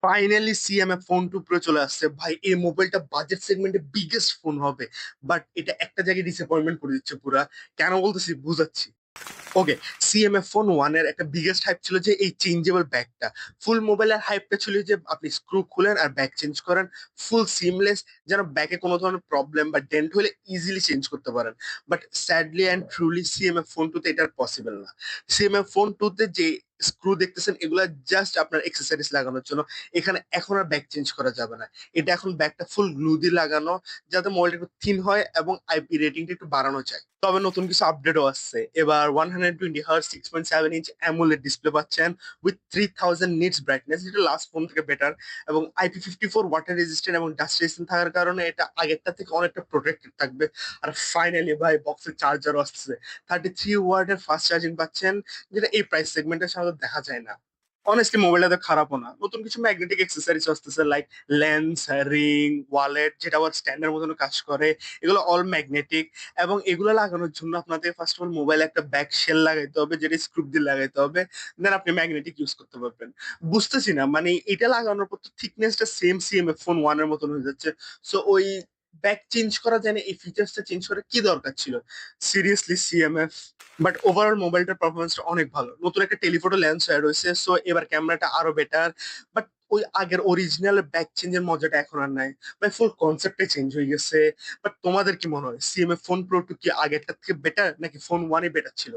Finally CMA phone two pro চলে আসছে ভাই। এই মোবাইলটা বাজেট সেগমেন্টে বিগেস্ট ফোন হবে, বাট এটা একটা জায়গায় ডিসঅ্যাপয়েন্টমেন্ট করে দিচ্ছে পুরা। কেন বলতেছি বুঝাচ্ছি। ওকে, সিএমএফ ফোন ওয়ান এর একটা বিগেস্ট হাইপ ছিল যে এই চেঞ্জেবল ব্যাগটা। ফুল মোবাইলের হাইপটা ছিল যে আপনি স্ক্রু খুলেন আর ব্যাগ চেঞ্জ করেন, ফুল সিমলেস, যেন ব্যাগে কোনো ধরনের প্রবলেম বা ডেন্ট হলে ইজিলি চেঞ্জ করতে পারেন। But sadly and truly CMF phone টুতে এটা পসিবল না। সিএমএফ ফোন টুতে যে স্ক্রু দেখতেছেন এগুলা জাস্ট আপনার এক্সেসরিজ লাগানোর জন্য। এখানে এখন আর ব্যাগ চেঞ্জ করা যাবে না। এটা এখন ব্যাগটা ফুল গ্লু দিয়ে লাগানো, যাতে মোবাইলটা একটু থিন হয় এবং আইপি রেটিংটা একটু বাড়ানো যায়। তবে নতুন কিছু আপডেটও আসছে এবার। 120 হার্জ 6.7 ইঞ্চ অ্যামোলেড ডিসপ্লে পাচ্ছেন উইথ 3000 নিটস ব্রাইটনেস, যেটা লাস্ট ফোন থেকে বেটার। এবং IP54 ওয়াটার রেজিস্ট্যান্ট এবং ডাস্ট রেজিস্ট্যান্ট থাকার কারণে এটা আগেরটা থেকে অনেকটা প্রোটেক্টেড থাকবে। আর ফাইনালি ভাই বক্সের চার্জারও আসছে। 33 ওয়াটের ফাস্ট চার্জিং পাচ্ছেন, যেটা এই প্রাইস সেগমেন্টের সাথে দেখা যায় না। অনেস্টলি মোবাইলটা তো খারাপও না। নতুন কিছু ম্যাগনেটিক অ্যাক্সেসরিজ আসতেছে, লাইক লেন্স, রিং, ওয়ালেট, যেটা আবার স্ট্যান্ডের মতন কাজ করে। এগুলো অল ম্যাগনেটিক। এবং এগুলো লাগানোর জন্য আপনাদের ফার্স্ট অফ অল মোবাইলে একটা ব্যাক শেল লাগাইতে হবে, যেটা স্ক্রু দিয়ে লাগাইতে হবে। দেন আপনি ম্যাগনেটিক ইউজ করতে পারবেন। বুঝতেছি না, মানে এটা লাগানোর পর তো থিকনেসটা সেম সিএমএফ ফোন ওয়ান এর মতন হয়ে যাচ্ছে। সো ওই ব্যাক চেঞ্জ করা যায় না, এই ফিচার্সটা চেঞ্জ করার কি দরকার ছিল? Seriously CMF. বাট ওভারঅল মোবাইলটার পারফরমেন্সটা অনেক ভালো। নতুন একটা টেলিফোটো লেন্স অ্যাড হয়েছে, সো এবার ক্যামেরাটা আরো বেটার। বাট ওই আগের অরিজিনাল ব্যাক চেঞ্জের মজাটা এখন আর নাই। ভাই ফুল কনসেপ্টটাই চেঞ্জ হয়ে গেছে। বাট তোমাদের কি মনে হয়, সিএমএ ফোন প্রো টু কি আগেরটার থেকে বেটার নাকি ফোন ওয়ানই বেটার ছিল?